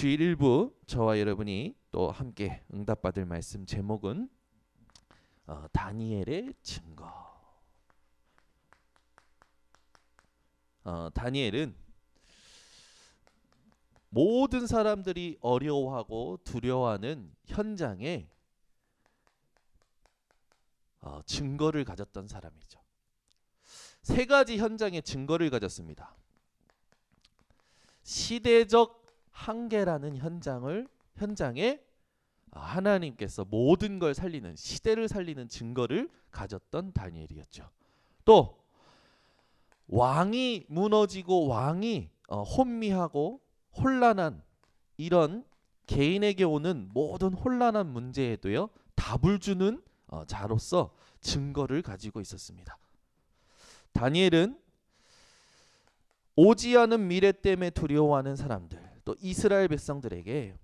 주일 1부 저와 여러분이 또 함께 응답받을 말씀 제목은 다니엘의 증거. 다니엘은 모든 사람들이 어려워하고 두려워하는 현장에 증거를 가졌던 사람이죠. 세 가지 현장에 증거를 가졌습니다. 시대적 한계라는 현장에 하나님께서 모든 걸 살리는, 시대를 살리는 증거를 가졌던 다니엘이었죠. 또 왕이 무너지고 왕이 혼미하고 혼란한 이런 개인에게 오는 모든 혼란한 문제에도요 답을 주는 자로서 증거를 가지고 있었습니다. 다니엘은 오지 않은 미래 때문에 두려워하는 사람들, 또 이스라엘 백성들에게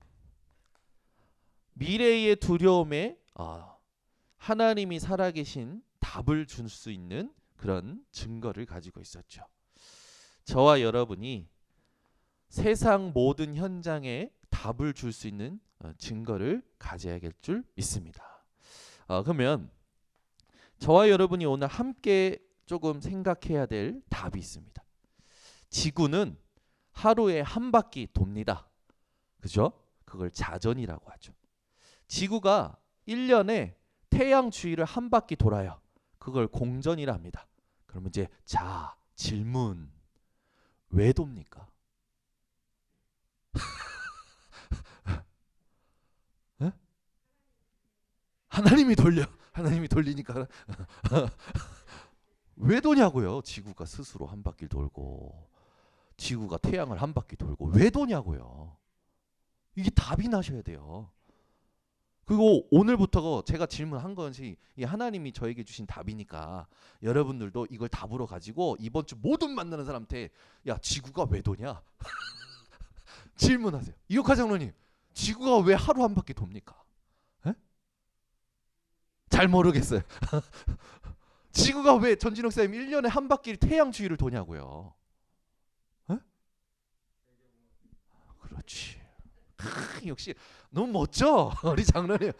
미래의 두려움에 하나님이 살아계신 답을 줄 수 있는 그런 증거를 가지고 있었죠. 저와 여러분이 세상 모든 현장에 답을 줄 수 있는 증거를 가져야 될 줄 믿습니다. 그러면 저와 여러분이 오늘 함께 조금 생각해야 될 답이 있습니다. 지구는 하루에 한 바퀴 돕니다. 그죠? 그걸 자전이라고 하죠. 지구가 1년에 태양 주위를 한 바퀴 돌아요. 그걸 공전이라 합니다. 그러면 이제 질문. 왜 돕니까? 네? 하나님이 돌리니까 왜 도냐고요? 지구가 스스로 한 바퀴 돌고 지구가 태양을 한 바퀴 돌고 왜 도냐고요? 이게 답이 나셔야 돼요. 그리고 오늘부터 제가 질문한 것이 하나님이 저에게 주신 답이니까 여러분들도 이걸 답으로 가지고 이번 주 모든 만나는 사람한테 야 지구가 왜 도냐? 질문하세요. 이옥하 장로님, 지구가 왜 하루 한 바퀴 돕니까? 에? 잘 모르겠어요. 지구가 왜 전진욱 선생님 1년에 한 바퀴 태양 주위를 도냐고요? 에? 그렇지. 역시 너무 멋져. 우리 장로님.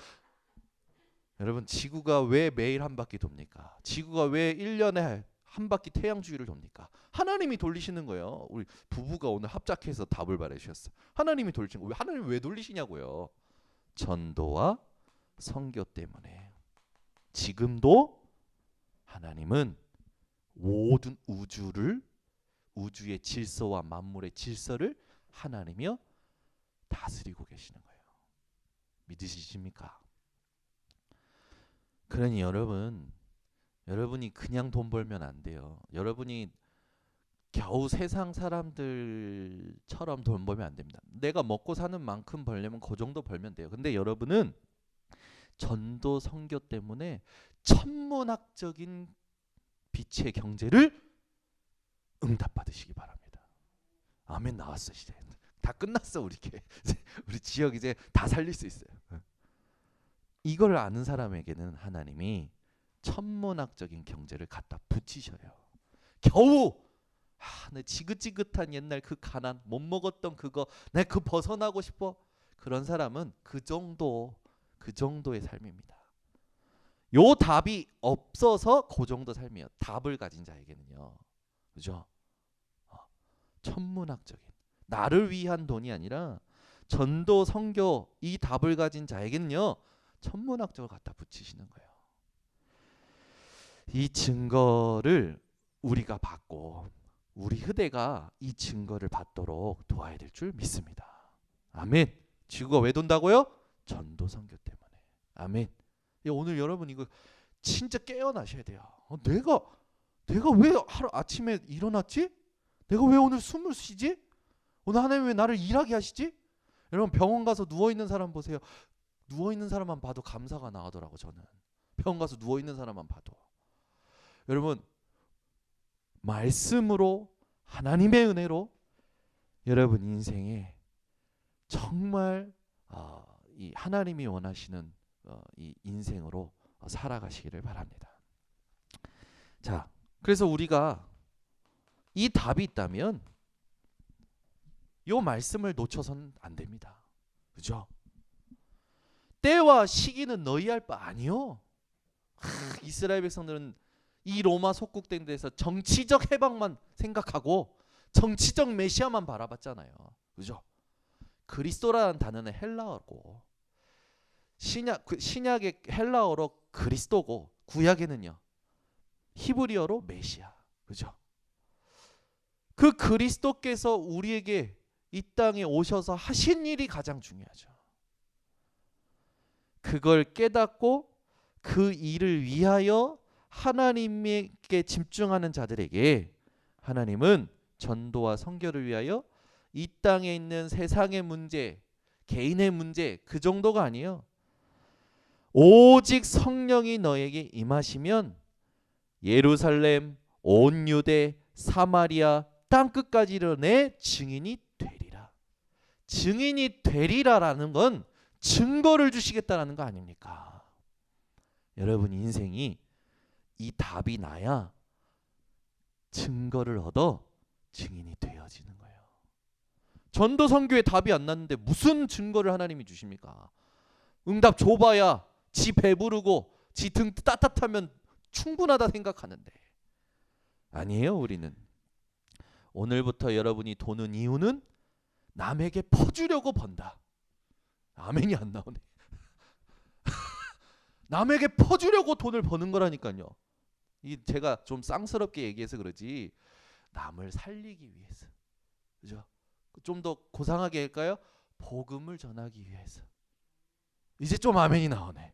여러분, 지구가 왜 매일 한 바퀴 돕니까? 지구가 왜 1년에 한 바퀴 태양 주위를 돕니까? 하나님이 돌리시는 거예요. 우리 부부가 오늘 합작해서 답을 말해주셨어. 하나님이 돌리시는 거예요. 하나님이 왜 돌리시냐고요. 전도와 선교 때문에. 지금도 하나님은 모든 우주의 질서와 만물의 질서를 하나님이요 다스리고 계시는 거예요. 믿으시십니까? 그러니 여러분이 그냥 돈 벌면 안 돼요. 여러분이 겨우 세상 사람들처럼 돈 벌면 안 됩니다. 내가 먹고 사는 만큼 벌려면 그 정도 벌면 돼요. 근데 여러분은 전도 선교 때문에 천문학적인 빛의 경제를 응답받으시기 바랍니다. 아멘. 나왔어. 이제 다 끝났어. 우리 지역 이제 다 살릴 수 있어요. 이걸 아는 사람에게는 하나님이 천문학적인 경제를 갖다 붙이셔요. 겨우 내 지긋지긋한 옛날 그 가난, 못 먹었던 그거, 내 그 벗어나고 싶어. 그런 사람은 그 정도의 삶입니다. 요 답이 없어서 그 정도 삶이에요. 답을 가진 자에게는요. 그죠? 천문학적인, 나를 위한 돈이 아니라 전도 선교 이 답을 가진 자에게는요 천문학적으로 갖다 붙이시는 거예요. 이 증거를 우리가 받고 우리 후대가 이 증거를 받도록 도와야 될 줄 믿습니다. 아멘. 지구가 왜 돈다고요? 전도 선교 때문에. 아멘. 오늘 여러분 이거 진짜 깨어나셔야 돼요. 내가 왜 하루 아침에 일어났지? 내가 왜 오늘 숨을 쉬지? 오늘 하나님 왜 나를 일하게 하시지? 여러분 병원 가서 누워있는 사람 보세요. 누워있는 사람만 봐도 감사가 나오더라고. 저는 병원 가서 누워있는 사람만 봐도. 여러분 말씀으로 하나님의 은혜로 여러분 인생에 정말 이 하나님이 원하시는 이 인생으로 살아가시기를 바랍니다. 자, 그래서 우리가 이 답이 있다면 요 말씀을 놓쳐서는 안 됩니다. 그죠? 때와 시기는 너희 할 바 아니요. 이스라엘 백성들은 이 로마 속국된 데서 정치적 해방만 생각하고 정치적 메시아만 바라봤잖아요. 그죠? 그리스도라는 단어는 헬라어고 신약의 헬라어로 그리스도고 구약에는요 히브리어로 메시아. 그죠? 그 그리스도께서 우리에게 이 땅에 오셔서 하신 일이 가장 중요하죠. 그걸 깨닫고 그 일을 위하여 하나님께 집중하는 자들에게 하나님은 전도와 선교를 위하여 이 땅에 있는 세상의 문제, 개인의 문제 그 정도가 아니에요. 오직 성령이 너에게 임하시면 예루살렘, 온 유대, 사마리아 땅끝까지 이르러 내 증인이 되리라. 증인이 되리라라는 건 증거를 주시겠다라는 거 아닙니까? 여러분 인생이 이 답이 나야 증거를 얻어 증인이 되어지는 거예요. 전도 선교에 답이 안 났는데 무슨 증거를 하나님이 주십니까? 응답 줘봐야 지 배부르고 지 등 따뜻하면 충분하다 생각하는데 아니에요. 우리는 오늘부터 여러분이 도는 이유는 남에게 퍼주려고 번다. 아멘이 안 나오네. 남에게 퍼주려고 돈을 버는 거라니까요. 제가 좀 쌍스럽게 얘기해서 그러지 남을 살리기 위해서. 그죠? 좀 더 고상하게 할까요? 복음을 전하기 위해서. 이제 좀 아멘이 나오네.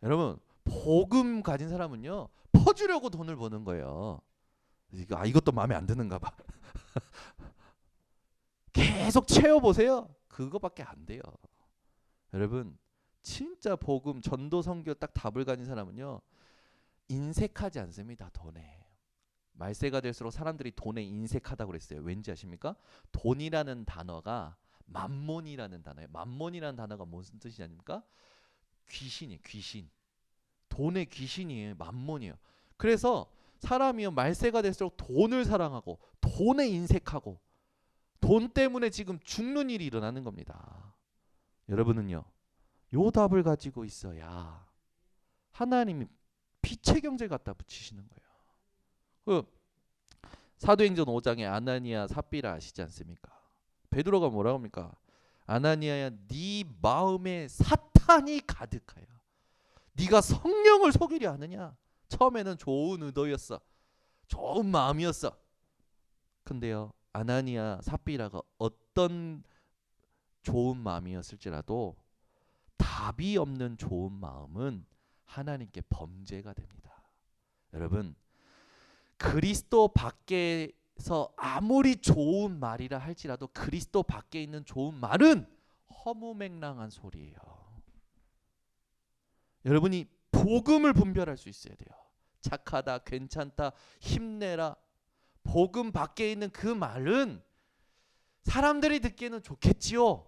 여러분 복음 가진 사람은요 퍼주려고 돈을 버는 거예요. 이것도 마음에 안 드는가 봐. 계속 채워보세요. 그거밖에 안 돼요. 여러분 진짜 복음 전도 선교 딱 답을 가진 사람은요 인색하지 않습니다. 돈에. 말세가 될수록 사람들이 돈에 인색하다고 그랬어요. 왠지 아십니까? 돈이라는 단어가 맘몬이라는 단어예요. 맘몬이라는 단어가 무슨 뜻이 아닙니까? 귀신이에요. 귀신. 돈의 귀신이에요. 맘몬이에요. 그래서 사람이요 말세가 될수록 돈을 사랑하고 돈에 인색하고 돈 때문에 지금 죽는 일이 일어나는 겁니다. 여러분은요 요 답을 가지고 있어야 하나님이 빛의 경제 갖다 붙이시는 거예요. 그 사도행전 5장에 아나니아 삽비라 아시지 않습니까? 베드로가 뭐라고 합니까? 아나니아야 네 마음에 사탄이 가득하여 네가 성령을 속이려 하느냐? 처음에는 좋은 의도였어. 좋은 마음이었어. 근데요 아나니아 삽비라가 어떤 좋은 마음이었을지라도 답이 없는 좋은 마음은 하나님께 범죄가 됩니다. 여러분 그리스도 밖에서 아무리 좋은 말이라 할지라도 그리스도 밖에 있는 좋은 말은 허무맹랑한 소리예요. 여러분이 복음을 분별할 수 있어야 돼요. 착하다, 괜찮다, 힘내라. 복음 밖에 있는 그 말은 사람들이 듣기에는 좋겠지요.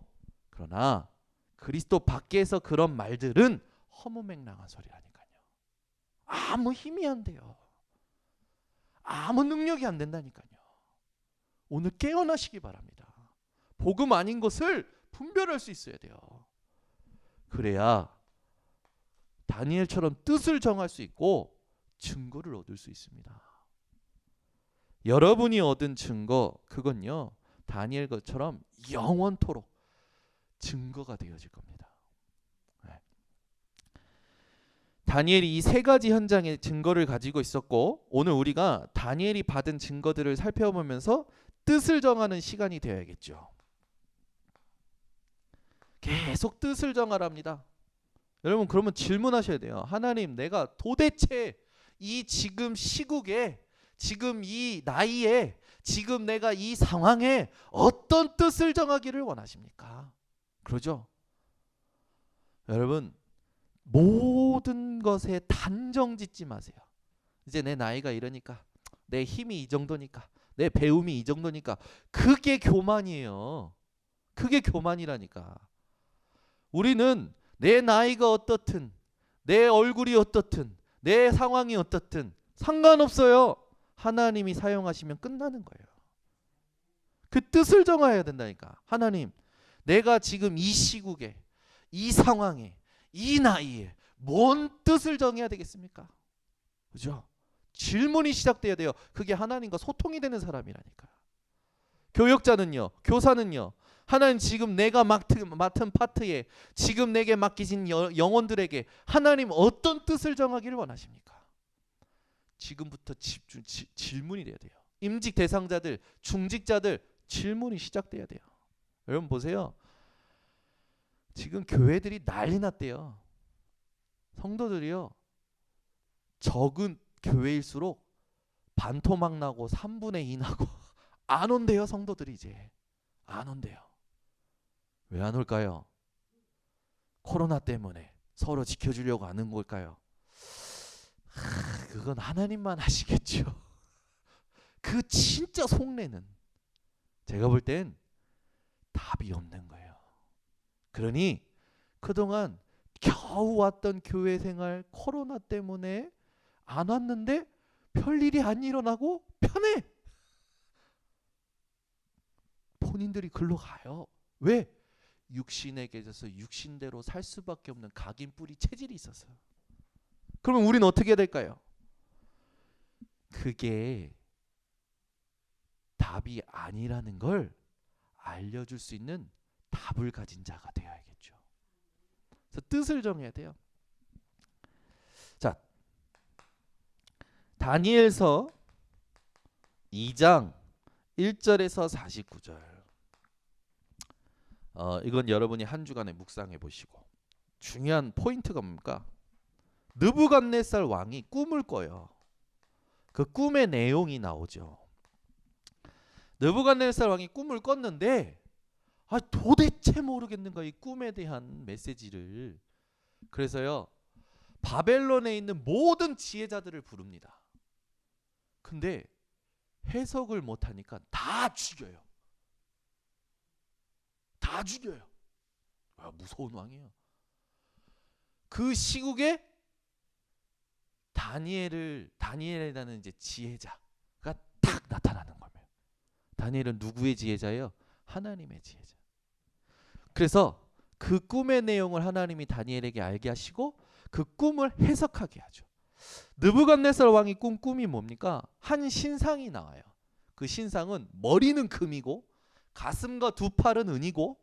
그러나 그리스도 밖에서 그런 말들은 허무맹랑한 소리라니까요. 아무 힘이 안 돼요. 아무 능력이 안 된다니까요. 오늘 깨어나시기 바랍니다. 복음 아닌 것을 분별할 수 있어야 돼요. 그래야 다니엘처럼 뜻을 정할 수 있고 증거를 얻을 수 있습니다. 여러분이 얻은 증거 그건요 다니엘 것처럼 영원토록 증거가 되어질 겁니다. 네. 다니엘이 이 세 가지 현장의 증거를 가지고 있었고 오늘 우리가 다니엘이 받은 증거들을 살펴보면서 뜻을 정하는 시간이 되어야겠죠. 계속 뜻을 정하랍니다. 여러분 그러면 질문하셔야 돼요. 하나님 내가 도대체 이 지금 시국에 지금 이 나이에 지금 내가 이 상황에 어떤 뜻을 정하기를 원하십니까? 그러죠? 여러분 모든 것에 단정 짓지 마세요. 이제 내 나이가 이러니까 내 힘이 이 정도니까 내 배움이 이 정도니까 그게 교만이에요. 그게 교만이라니까. 우리는 내 나이가 어떻든 내 얼굴이 어떻든 내 상황이 어떻든 상관없어요. 하나님이 사용하시면 끝나는 거예요. 그 뜻을 정해야 된다니까. 하나님, 내가 지금 이 시국에, 이 상황에, 이 나이에 뭔 뜻을 정해야 되겠습니까? 그죠? 질문이 시작돼야 돼요. 그게 하나님과 소통이 되는 사람이라니까. 교역자는요, 교사는요, 하나님 지금 내가 맡은 파트에, 지금 내게 맡기신 영혼들에게 하나님 어떤 뜻을 정하기를 원하십니까? 지금부터 질문이 돼야 돼요. 임직 대상자들, 중직자들 질문이 시작돼야 돼요. 여러분 보세요. 지금 교회들이 난리 났대요. 성도들이요, 적은 교회일수록 반토막 나고 3분의 2 나고 안 온대요. 성도들이 이제 안 온대요. 왜 안 올까요? 코로나 때문에 서로 지켜주려고 하는 걸까요? 그건 하나님만 아시겠죠. 그 진짜 속내는 제가 볼 땐 답이 없는 거예요. 그러니 그동안 겨우 왔던 교회 생활 코로나 때문에 안 왔는데 별일이 안 일어나고 편해. 본인들이 글로 가요. 왜? 육신에 계셔서 육신대로 살 수밖에 없는 각인 뿌리 체질이 있어서요. 그러면 우리는 어떻게 해야 될까요? 그게 답이 아니라는 걸 알려줄 수 있는 답을 가진 자가 되어야겠죠. 그래서 뜻을 정해야 돼요. 자, 다니엘서 2장 1절에서 49절. 이건 여러분이 한 주간에 묵상해 보시고, 중요한 포인트가 뭡니까? 느부갓네살 왕이 꿈을 꿔요. 그 꿈의 내용이 나오죠. 느부갓네살 왕이 꿈을 꿨는데 도대체 모르겠는 거야, 이 꿈에 대한 메시지를. 그래서요, 바벨론에 있는 모든 지혜자들을 부릅니다. 근데 해석을 못하니까 다 죽여요. 다 죽여요. 무서운 왕이에요. 그 시국에 다니엘이라는 이제 지혜자가 딱 나타나는 거예요. 다니엘은 누구의 지혜자예요? 하나님의 지혜자. 그래서 그 꿈의 내용을 하나님이 다니엘에게 알게 하시고 그 꿈을 해석하게 하죠. 느부갓네살 왕이 꾼 꿈이 뭡니까? 한 신상이 나와요. 그 신상은 머리는 금이고 가슴과 두 팔은 은이고,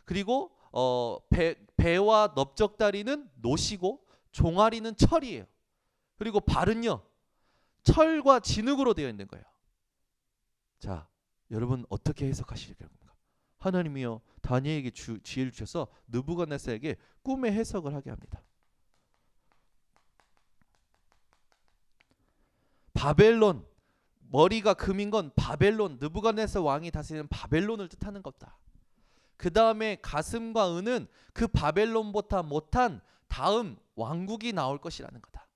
그리고 배와 넓적다리는 노시고 종아리는 철이에요. 그리고 발은요, 철과 진흙으로 되어 있는 거예요. 자, 여러분 어떻게 해석하실 겁니까? 하나님이요, 다니엘에게 지혜를 주셔서 느부갓네살에게 꿈의 해석을 하게 합니다. 바벨론, 머리가 금인 건 바벨론, 느부갓네살 왕이 다스리는 바벨론을 뜻하는 겁니다. 그 다음에 가슴과 은은 그 바벨론보다 못한 다음 왕국이 나올 것이라는 거다.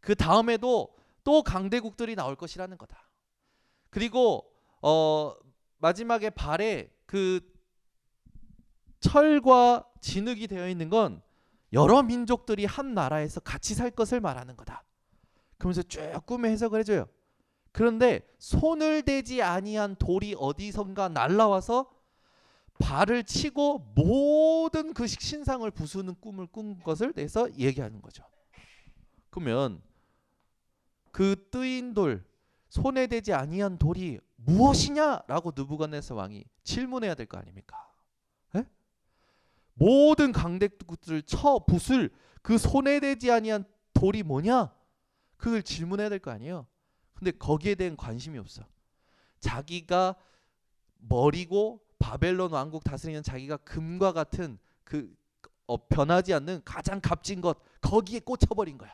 그 다음에도 또 강대국들이 나올 것이라는 거다. 그리고 마지막에 발에 그 철과 진흙이 되어 있는 건 여러 민족들이 한 나라에서 같이 살 것을 말하는 거다. 그러면서 쭉 꿈의 해석을 해줘요. 그런데 손을 대지 아니한 돌이 어디선가 날라와서 발을 치고 모든 그 신상을 부수는 꿈을 꾼 것을 내서 얘기하는 거죠. 그러면 그 뜨인 돌, 손에 대지 아니한 돌이 무엇이냐라고 느부갓네살 왕이 질문해야 될 거 아닙니까? 에? 모든 강대국들을 쳐 부술 그 손에 대지 아니한 돌이 뭐냐? 그걸 질문해야 될 거 아니에요. 근데 거기에 대한 관심이 없어. 자기가 머리고 바벨론 왕국 다스리는 자기가 금과 같은 그 변하지 않는 가장 값진 것, 거기에 꽂혀버린 거야.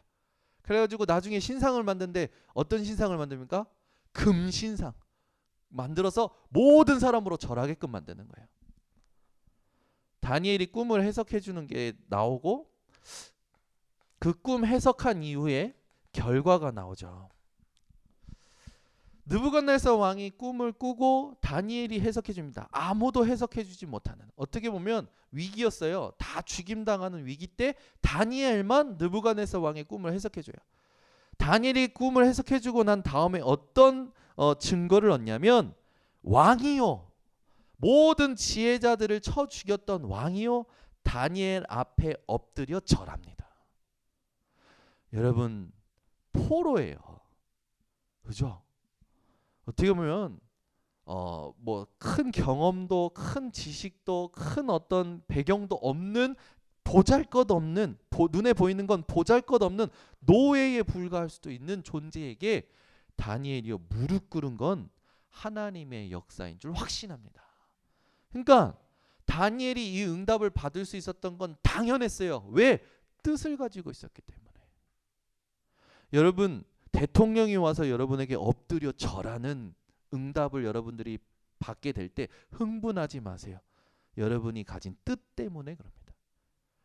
그래가지고 나중에 신상을 만드는데 어떤 신상을 만듭니까? 금 신상 만들어서 모든 사람으로 절하게끔 만드는 거예요. 다니엘이 꿈을 해석해 주는 게 나오고 그 꿈 해석한 이후에 결과가 나오죠. 느부갓네살 왕이 꿈을 꾸고 다니엘이 해석해 줍니다. 아무도 해석해 주지 못하는, 어떻게 보면 위기였어요. 다 죽임당하는 위기 때 다니엘만 느부갓네살 왕의 꿈을 해석해 줘요. 다니엘이 꿈을 해석해 주고 난 다음에 어떤 증거를 얻냐면, 왕이요, 모든 지혜자들을 쳐 죽였던 왕이요 다니엘 앞에 엎드려 절합니다. 여러분 포로예요. 그죠? 어떻게 보면 뭐 큰 경험도 큰 지식도 큰 어떤 배경도 없는 보잘것없는 눈에 보이는 건 보잘것없는 노예에 불과할 수도 있는 존재에게 다니엘이요 무릎 꿇은 건 하나님의 역사인 줄 확신합니다. 그러니까 다니엘이 이 응답을 받을 수 있었던 건 당연했어요. 왜? 뜻을 가지고 있었기 때문에. 여러분 대통령이 와서 여러분에게 엎드려 절하는 응답을 여러분들이 받게 될 때 흥분하지 마세요. 여러분이 가진 뜻 때문에 그럽니다.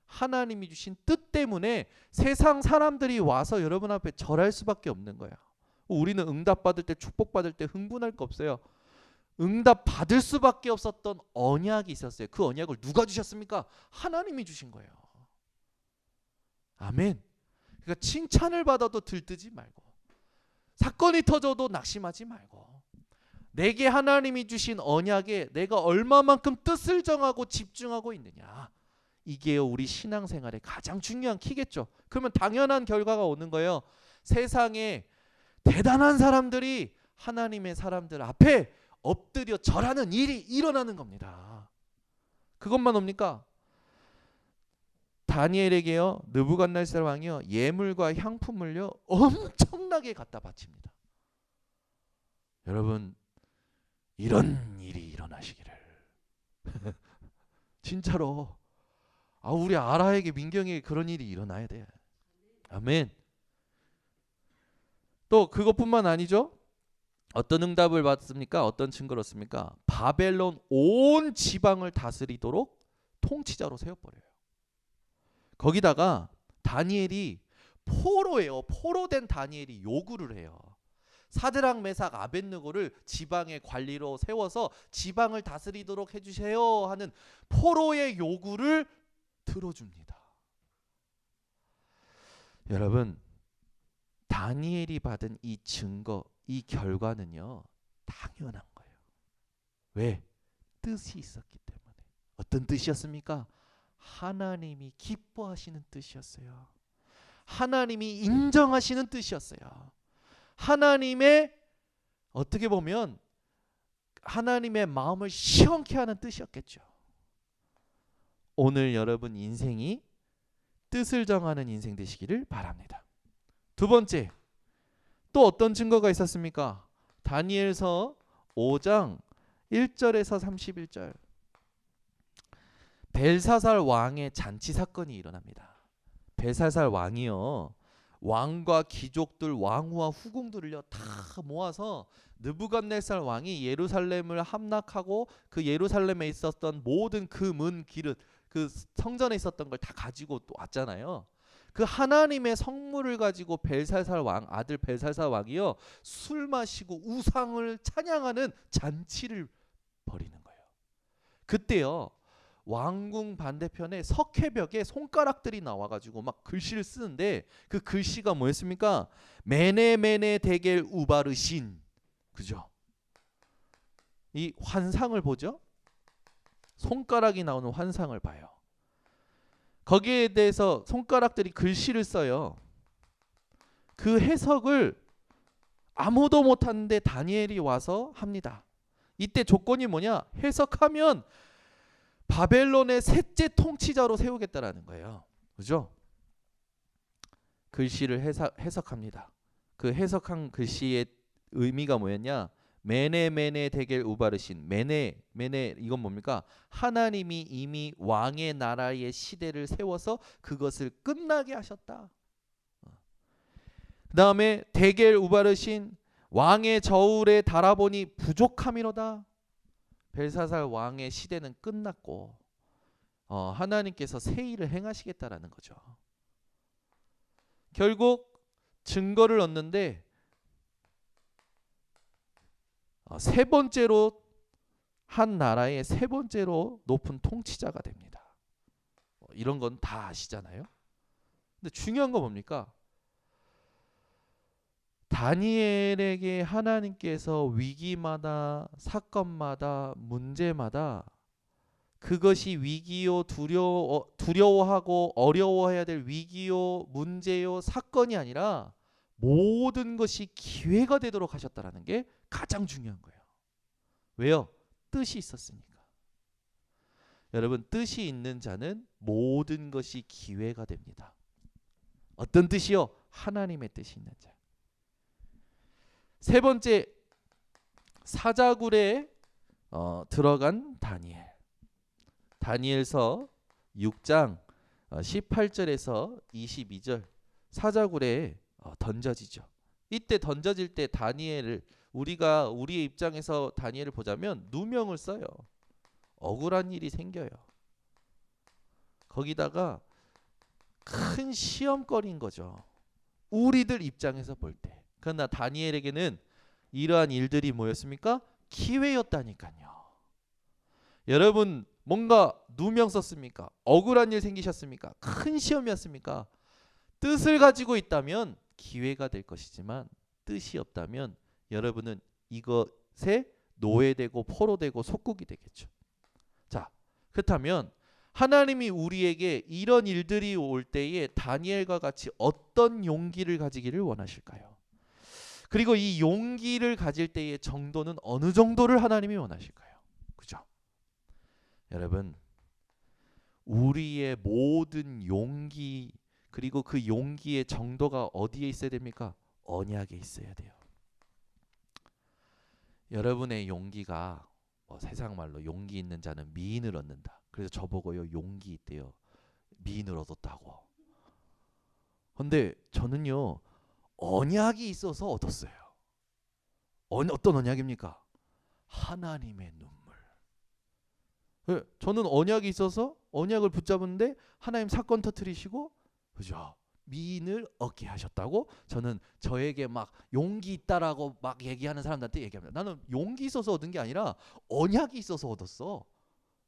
하나님이 주신 뜻 때문에 세상 사람들이 와서 여러분 앞에 절할 수밖에 없는 거예요. 우리는 응답 받을 때 축복 받을 때 흥분할 거 없어요. 응답 받을 수밖에 없었던 언약이 있었어요. 그 언약을 누가 주셨습니까? 하나님이 주신 거예요. 아멘. 그러니까 칭찬을 받아도 들뜨지 말고 사건이 터져도 낙심하지 말고 내게 하나님이 주신 언약에 내가 얼마만큼 뜻을 정하고 집중하고 있느냐. 이게 우리 신앙생활의 가장 중요한 키겠죠. 그러면 당연한 결과가 오는 거예요. 세상에 대단한 사람들이 하나님의 사람들 앞에 엎드려 절하는 일이 일어나는 겁니다. 그것만 옵니까? 다니엘에게요 느부갓네살 왕이요 예물과 향품을요 엄청나게 갖다 바칩니다. 여러분 이런 일이 일어나시기를 진짜로 우리 아라에게 민경에게 그런 일이 일어나야 돼. 아멘. 또 그것뿐만 아니죠. 어떤 응답을 받습니까? 어떤 증거를 얻습니까? 바벨론 온 지방을 다스리도록 통치자로 세워버려요. 거기다가 다니엘이 포로예요. 포로된 다니엘이 요구를 해요. 사드락 메삭 아벳느고를 지방의 관리로 세워서 지방을 다스리도록 해주세요 하는 포로의 요구를 들어줍니다. 여러분 다니엘이 받은 이 증거 이 결과는요 당연한 거예요. 왜? 뜻이 있었기 때문에. 어떤 뜻이었습니까? 하나님이 기뻐하시는 뜻이었어요. 하나님이 인정하시는 뜻이었어요. 하나님의 어떻게 보면 하나님의 마음을 시원케 하는 뜻이었겠죠. 오늘 여러분 인생이 뜻을 정하는 인생 되시기를 바랍니다. 두 번째, 또 어떤 증거가 있었습니까? 다니엘서 5장 1절에서 31절. 벨사살 왕의 잔치 사건이 일어납니다. 벨사살 왕이요 왕과 귀족들 왕후와 후궁들을요 다 모아서 느부갓네살 왕이 예루살렘을 함락하고 그 예루살렘에 있었던 모든 금은 기릇 그 성전에 있었던 걸 다 가지고 또 왔잖아요. 그 하나님의 성물을 가지고 벨사살 왕 아들 벨사살 왕이요 술 마시고 우상을 찬양하는 잔치를 벌이는 거예요. 그때요 왕궁 반대편에 석회벽에 손가락들이 나와가지고 막 글씨를 쓰는데 그 글씨가 뭐였습니까? 메네 데겔 우바르신. 그죠? 이 환상을 보죠. 손가락이 나오는 환상을 봐요. 거기에 대해서 손가락들이 글씨를 써요. 그 해석을 아무도 못하는데 다니엘이 와서 합니다. 이때 조건이 뭐냐? 해석하면 바벨론의 셋째 통치자로 세우겠다라는 거예요. 그죠? 글씨를 해석합니다. 그 해석한 글씨의 의미가 뭐였냐? 메네 데겔 우바르신. 메네 이건 뭡니까? 하나님이 이미 왕의 나라의 시대를 세워서 그것을 끝나게 하셨다. 그 다음에 데겔 우바르신 왕의 저울에 달아보니 부족함이로다. 벨사살 왕의 시대는 끝났고 하나님께서 새 일을 행하시겠다라는 거죠. 결국 증거를 얻는데 세 번째로 한 나라의 세 번째로 높은 통치자가 됩니다. 이런 건 다 아시잖아요. 근데 중요한 건 뭡니까? 다니엘에게 하나님께서 위기마다 사건마다 문제마다 그것이 위기요 두려워하고 어려워해야 될 위기요 문제요 사건이 아니라 모든 것이 기회가 되도록 하셨다라는 게 가장 중요한 거예요. 왜요? 뜻이 있었으니까. 여러분, 뜻이 있는 자는 모든 것이 기회가 됩니다. 어떤 뜻이요? 하나님의 뜻이 있는 자. 세 번째, 사자굴에 들어간 다니엘. 다니엘서 6장 18절에서 22절 사자굴에 던져지죠. 이때 던져질 때 다니엘을 우리가 우리의 입장에서 다니엘을 보자면 누명을 써요. 억울한 일이 생겨요. 거기다가 큰 시험거리인 거죠. 우리들 입장에서 볼 때. 그러나 다니엘에게는 이러한 일들이 뭐였습니까? 기회였다니까요. 여러분, 뭔가 누명 썼습니까? 억울한 일 생기셨습니까? 큰 시험이었습니까? 뜻을 가지고 있다면 기회가 될 것이지만 뜻이 없다면 여러분은 이것에 노예되고 포로되고 속국이 되겠죠. 자, 그렇다면 하나님이 우리에게 이런 일들이 올 때에 다니엘과 같이 어떤 용기를 가지기를 원하실까요? 그리고 이 용기를 가질 때의 정도는 어느 정도를 하나님이 원하실까요? 그죠? 여러분, 우리의 모든 용기 그리고 그 용기의 정도가 어디에 있어야 됩니까? 언약에 있어야 돼요. 여러분의 용기가 세상 말로 용기 있는 자는 미인을 얻는다. 그래서 저보고요 용기 있대요. 미인을 얻었다고. 근데 저는요 언약이 있어서 얻었어요. 어떤 언약입니까? 하나님의 눈물. 저는 언약이 있어서 언약을 붙잡았는데 하나님 사건 터뜨리시고 그죠? 미인을 얻게 하셨다고 저는 저에게 막 용기 있다라고 막 얘기하는 사람들한테 얘기합니다. 나는 용기 있어서 얻은 게 아니라 언약이 있어서 얻었어.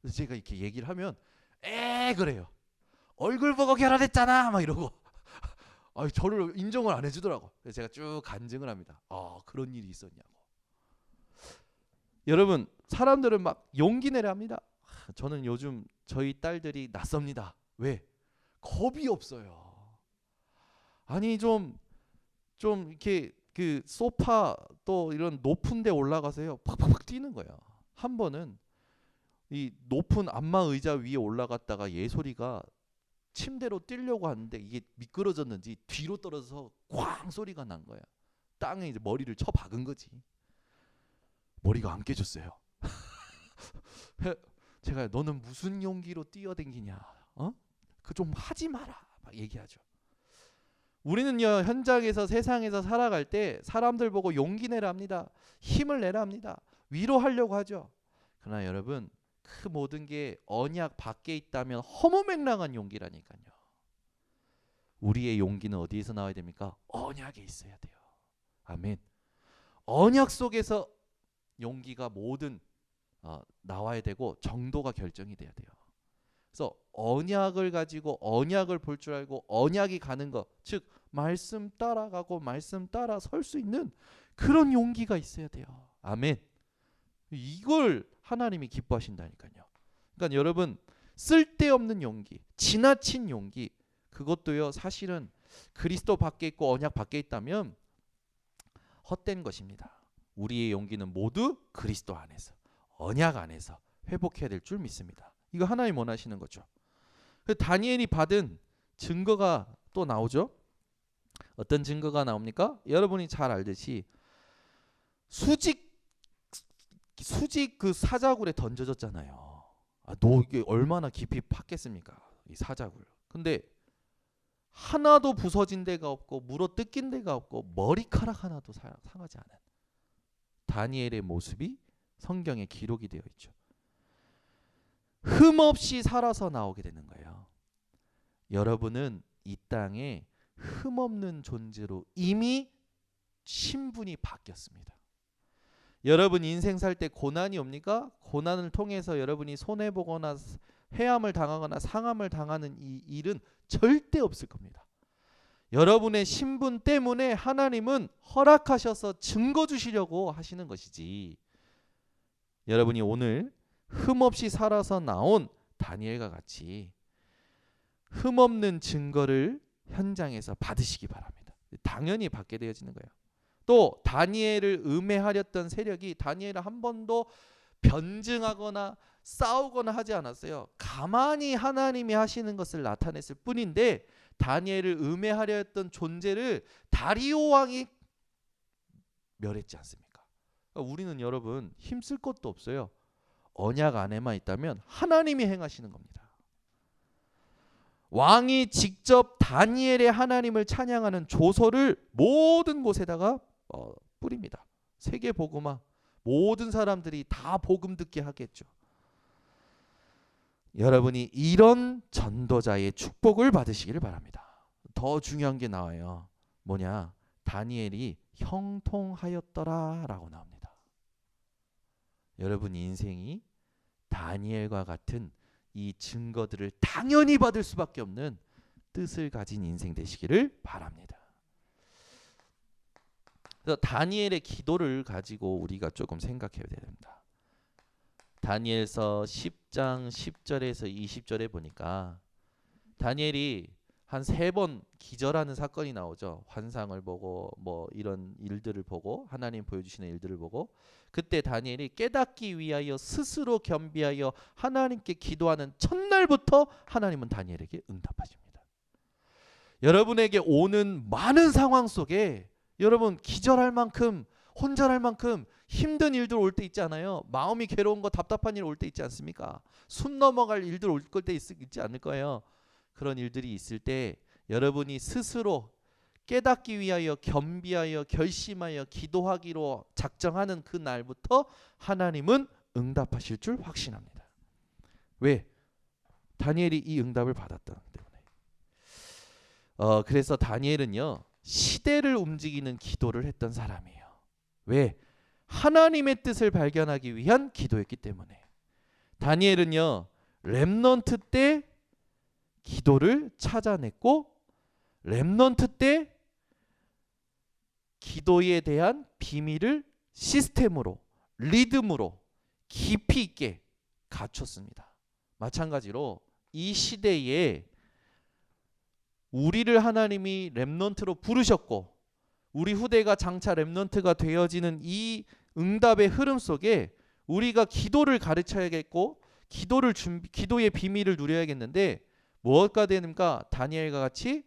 그래서 제가 이렇게 얘기를 하면 그래요. 얼굴 보고 결혼했잖아 막 이러고 저를 인정을 안 해주더라고. 그래서 제가 쭉 간증을 합니다. 그런 일이 있었냐고. 여러분, 사람들은 막 용기 내려 합니다. 저는 요즘 저희 딸들이 낯섭니다. 왜? 겁이 없어요. 아니 좀 이렇게 그 소파 또 이런 높은 데 올라가서요 팍팍팍 뛰는 거야. 한 번은 이 높은 안마 의자 위에 올라갔다가 예솔이가 침대로 뛰려고 하는데 이게 미끄러졌는지 뒤로 떨어져서 꽝 소리가 난 거야. 땅에 이제 머리를 쳐 박은 거지. 머리가 안 깨졌어요. 제가 너는 무슨 용기로 뛰어댕기냐? 그 좀 하지 마라. 막 얘기하죠. 우리는요 현장에서 세상에서 살아갈 때 사람들 보고 용기 내라 합니다. 힘을 내라 합니다. 위로하려고 하죠. 그러나 여러분 그 모든 게 언약 밖에 있다면 허무맹랑한 용기라니까요. 우리의 용기는 어디에서 나와야 됩니까? 언약에 있어야 돼요. 아멘. 언약 속에서 용기가 모든 나와야 되고 정도가 결정이 돼야 돼요. 그래서 언약을 가지고 언약을 볼 줄 알고 언약이 가는 것, 즉 말씀 따라가고 말씀 따라 설 수 있는 그런 용기가 있어야 돼요. 아멘. 이걸 하나님이 기뻐하신다니까요. 그러니까 여러분 쓸데없는 용기, 지나친 용기 그것도요 사실은 그리스도 밖에 있고 언약 밖에 있다면 헛된 것입니다. 우리의 용기는 모두 그리스도 안에서 언약 안에서 회복해야 될 줄 믿습니다. 이거 하나님 원하시는 거죠. 다니엘이 받은 증거가 또 나오죠. 어떤 증거가 나옵니까? 여러분이 잘 알듯이 수직 그 사자굴에 던져졌잖아요. 이게 얼마나 깊이 팠겠습니까? 이 사자굴. 근데 하나도 부서진 데가 없고 물어 뜯긴 데가 없고 머리카락 하나도 상하지 않은 다니엘의 모습이 성경에 기록이 되어 있죠. 흠없이 살아서 나오게 되는 거예요. 여러분은 이 땅에 흠없는 존재로 이미 신분이 바뀌었습니다. 여러분 인생 살 때 고난이 옵니까? 고난을 통해서 여러분이 손해보거나 해함을 당하거나 상함을 당하는 이 일은 절대 없을 겁니다. 여러분의 신분 때문에 하나님은 허락하셔서 증거 주시려고 하시는 것이지, 여러분이 오늘 흠없이 살아서 나온 다니엘과 같이 흠없는 증거를 현장에서 받으시기 바랍니다. 당연히 받게 되어지는 거예요. 또 다니엘을 음해하렸던 세력이 다니엘을 한 번도 변증하거나 싸우거나 하지 않았어요. 가만히 하나님이 하시는 것을 나타냈을 뿐인데, 다니엘을 음해하려 했던 존재를 다리오 왕이 멸했지 않습니까? 우리는 여러분 힘쓸 것도 없어요. 언약 안에만 있다면 하나님이 행하시는 겁니다. 왕이 직접 다니엘의 하나님을 찬양하는 조서를 모든 곳에다가 뿌립니다. 세계 복음화, 모든 사람들이 다 복음 듣게 하겠죠. 여러분이 이런 전도자의 축복을 받으시기를 바랍니다. 더 중요한 게 나와요. 뭐냐? 다니엘이 형통하였더라 라고 나옵니다. 여러분 인생이 다니엘과 같은 이 증거들을 당연히 받을 수밖에 없는 뜻을 가진 인생 되시기를 바랍니다. 그래서 다니엘의 기도를 가지고 우리가 조금 생각해야 됩니다. 다니엘서 10장 10절에서 20절에 보니까 다니엘이 한 3번 기절하는 사건이 나오죠. 환상을 보고 뭐 이런 일들을 보고 하나님 보여주시는 일들을 보고, 그때 다니엘이 깨닫기 위하여 스스로 겸비하여 하나님께 기도하는 첫날부터 하나님은 다니엘에게 응답하십니다. 여러분에게 오는 많은 상황 속에 여러분 기절할 만큼, 혼절할 만큼 힘든 일들 올 때 있지 않아요? 마음이 괴로운 거, 답답한 일 올 때 있지 않습니까? 숨 넘어갈 일들 올 때 있지 않을 거예요. 그런 일들이 있을 때 여러분이 스스로 깨닫기 위하여 겸비하여 결심하여 기도하기로 작정하는 그 날부터 하나님은 응답하실 줄 확신합니다. 왜? 다니엘이 이 응답을 받았기 때문에. 그래서 다니엘은요, 시대를 움직이는 기도를 했던 사람이에요. 왜? 하나님의 뜻을 발견하기 위한 기도였기 때문에. 다니엘은요, 렘넌트 때 기도를 찾아냈고, 렘넌트 때 기도에 대한 비밀을 시스템으로, 리듬으로 깊이 있게 갖췄습니다. 마찬가지로 이 시대에 우리를 하나님이 렘넌트로 부르셨고, 우리 후대가 장차 렘넌트가 되어지는 이 응답의 흐름 속에 우리가 기도를 가르쳐야겠고, 기도의 비밀을 누려야겠는데, 무엇가 되는가? 다니엘과 같이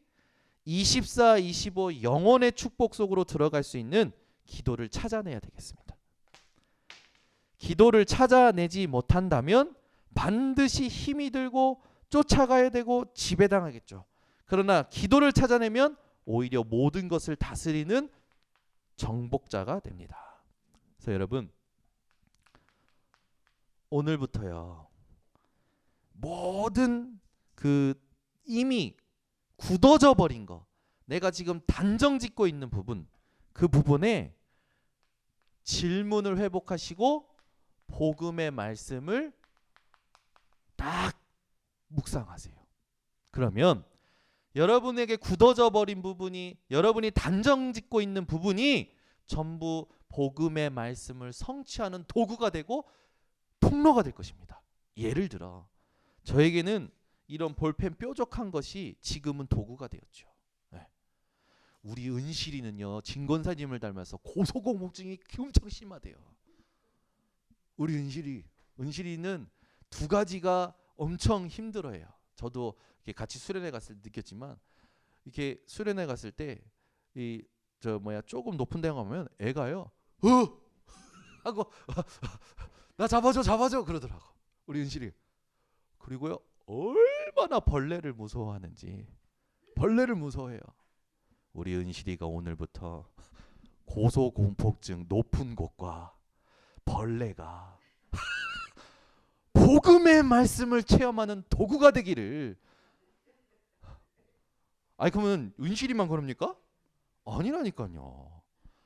24, 25 영혼의 축복 속으로 들어갈 수 있는 기도를 찾아내야 되겠습니다. 기도를 찾아내지 못한다면 반드시 힘이 들고 쫓아가야 되고 지배당하겠죠. 그러나 기도를 찾아내면 오히려 모든 것을 다스리는 정복자가 됩니다. 그래서 여러분, 오늘부터요, 모든 그 이미 굳어져 버린 거, 내가 지금 단정짓고 있는 부분, 그 부분에 질문을 회복하시고 복음의 말씀을 딱 묵상하세요. 그러면 여러분에게 굳어져 버린 부분이, 여러분이 단정짓고 있는 부분이 전부 복음의 말씀을 성취하는 도구가 되고 통로가 될 것입니다. 예를 들어 저에게는 이런 볼펜 뾰족한 것이 지금은 도구가 되었죠. 네. 우리 은실이는요, 진권사님을 닮아서 고소공포증이 엄청 심하대요. 우리 은실이는 2가지가 엄청 힘들어해요. 저도 이렇게 같이 수련회 갔을 때 느꼈지만, 이렇게 수련회 갔을 때 조금 높은 데 가면 애가요, 하고 나 잡아줘 그러더라고, 우리 은실이. 그리고요, 얼마나 벌레를 무서워하는지, 벌레를 무서워해요. 우리 은실이가 오늘부터 고소공포증 높은 곳과 벌레가 복음의 말씀을 체험하는 도구가 되기를. 아니 그러면 은실이만 그럽니까? 아니라니까요.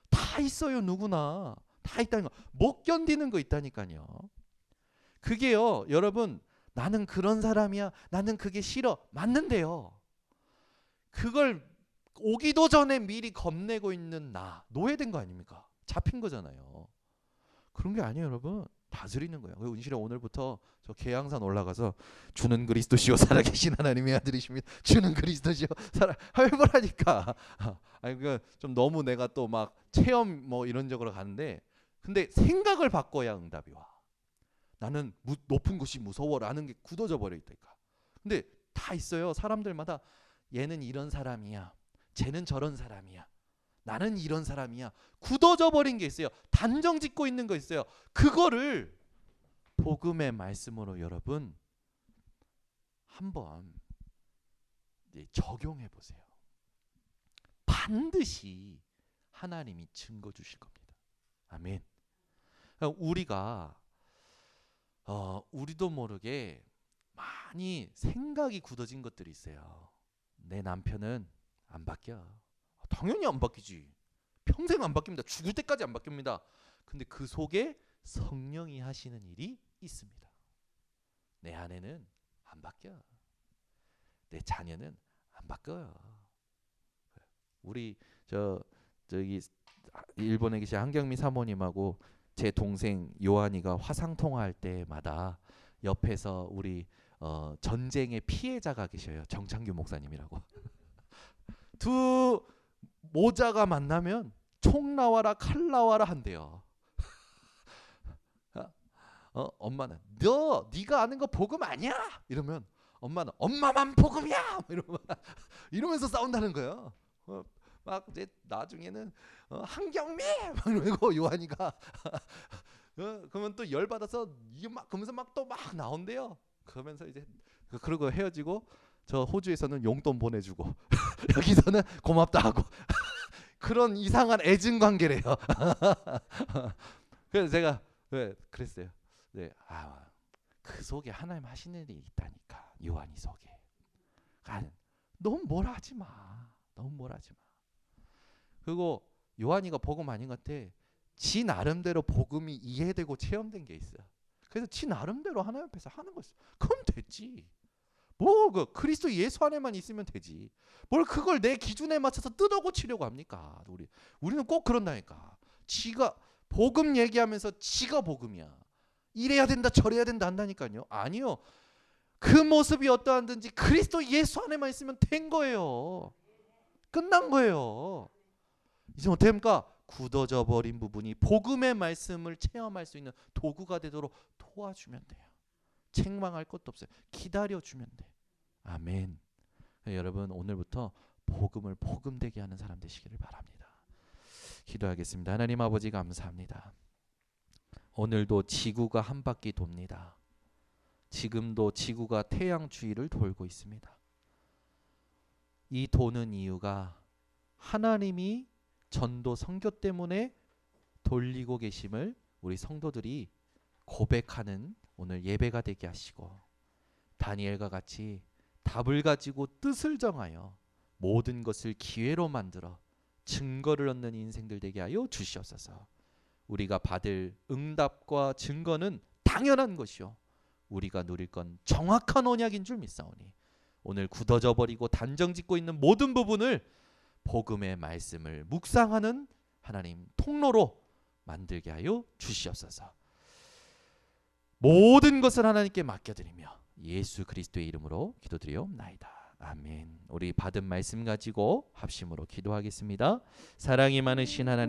다 있어요. 누구나 다 있다는 거. 못 견디는 거 있다니까요. 그게요, 여러분, 나는 그런 사람이야, 나는 그게 싫어, 맞는데요, 그걸 오기도 전에 미리 겁내고 있는 나, 노예된 거 아닙니까? 잡힌 거잖아요. 그런 게 아니에요, 여러분. 다스리는 거예요. 은실아, 오늘부터 저 계양산 올라가서 주는 그리스도시요 살아계신 하나님의 아들이십니다. 주는 그리스도시요 살아 해보라니까. 아니 좀 너무 내가 또 막 체험 뭐 이런 쪽으로 가는데, 근데 생각을 바꿔야 응답이 와. 나는 높은 곳이 무서워라는 게 굳어져 버려 있다니까. 근데 다 있어요. 사람들마다 얘는 이런 사람이야. 쟤는 저런 사람이야. 나는 이런 사람이야. 굳어져 버린 게 있어요. 단정 짓고 있는 거 있어요. 그거를 복음의 말씀으로 여러분 한번 적용해 보세요. 반드시 하나님이 증거 주실 겁니다. 아멘. 우리가 우리도 모르게 많이 생각이 굳어진 것들이 있어요. 내 남편은 안 바뀌어. 당연히 안 바뀌지. 평생 안 바뀝니다. 죽을 때까지 안 바뀝니다. 근데 그 속에 성령이 하시는 일이 있습니다. 내 아내는 안 바뀌어. 내 자녀는 안 바뀌어요. 우리 저기 일본에 계신 한경미 사모님하고 제 동생 요한이가 화상 통화할 때마다 옆에서 우리 전쟁의 피해자가 계셔요. 정창규 목사님이라고. 두 모자가 만나면 총 나와라 칼 나와라 한대요. 엄마는 네가 아는 거 복음 아니야? 이러면 엄마는 엄마만 복음이야! 이러면서 싸운다는 거예요. 막 이제 나중에는 한경미! 막 이러고 요한이가 그러면 또 열받아서 이게 막 그러면서 막 또 막 나온대요. 그러면서 이제 그러고 헤어지고 저 호주에서는 용돈 보내주고 여기서는 고맙다 하고 그런 이상한 애증 관계래요. 그래서 제가 그랬어요. 네, 그 속에 하나님 하시는 일이 있다니까. 요한이 속에. 너무 뭐라 하지 마. 너무 뭐라 하지 마. 그리고 요한이가 복음 아닌 것 같아. 지 나름대로 복음이 이해되고 체험된 게 있어요. 그래서 지 나름대로 하나님 앞에서 하는 거 있어. 그럼 됐지. 뭐 그리스도 예수 안에만 있으면 되지. 뭘 그걸 내 기준에 맞춰서 뜯어 고치려고 합니까? 우리는 꼭 그런다니까. 지가 복음 얘기하면서 지가 복음이야. 이래야 된다 저래야 된다 한다니까요. 아니요. 그 모습이 어떠한든지 그리스도 예수 안에만 있으면 된 거예요. 끝난 거예요. 이제 어떻게 합니까? 굳어져 버린 부분이 복음의 말씀을 체험할 수 있는 도구가 되도록 도와주면 돼요. 책망할 것도 없어요. 기다려주면 돼. 아멘. 여러분 오늘부터 복음을 복음되게 하는 사람 되시기를 바랍니다. 기도하겠습니다. 하나님 아버지 감사합니다. 오늘도 지구가 한 바퀴 돕니다. 지금도 지구가 태양 주위를 돌고 있습니다. 이 도는 이유가 하나님이 전도 선교 때문에 돌리고 계심을 우리 성도들이 고백하는 오늘 예배가 되게 하시고, 다니엘과 같이 답을 가지고 뜻을 정하여 모든 것을 기회로 만들어 증거를 얻는 인생들 되게 하여 주시옵소서. 우리가 받을 응답과 증거는 당연한 것이요 우리가 누릴 건 정확한 언약인 줄 믿사오니 오늘 굳어져 버리고 단정짓고 있는 모든 부분을 복음의 말씀을 묵상하는 하나님 통로로 만들게 하여 주시옵소서. 모든 것을 하나님께 맡겨드리며 예수 그리스도의 이름으로 기도드리옵나이다. 아멘. 우리 받은 말씀 가지고 합심으로 기도하겠습니다. 사랑이 많으신 하나님,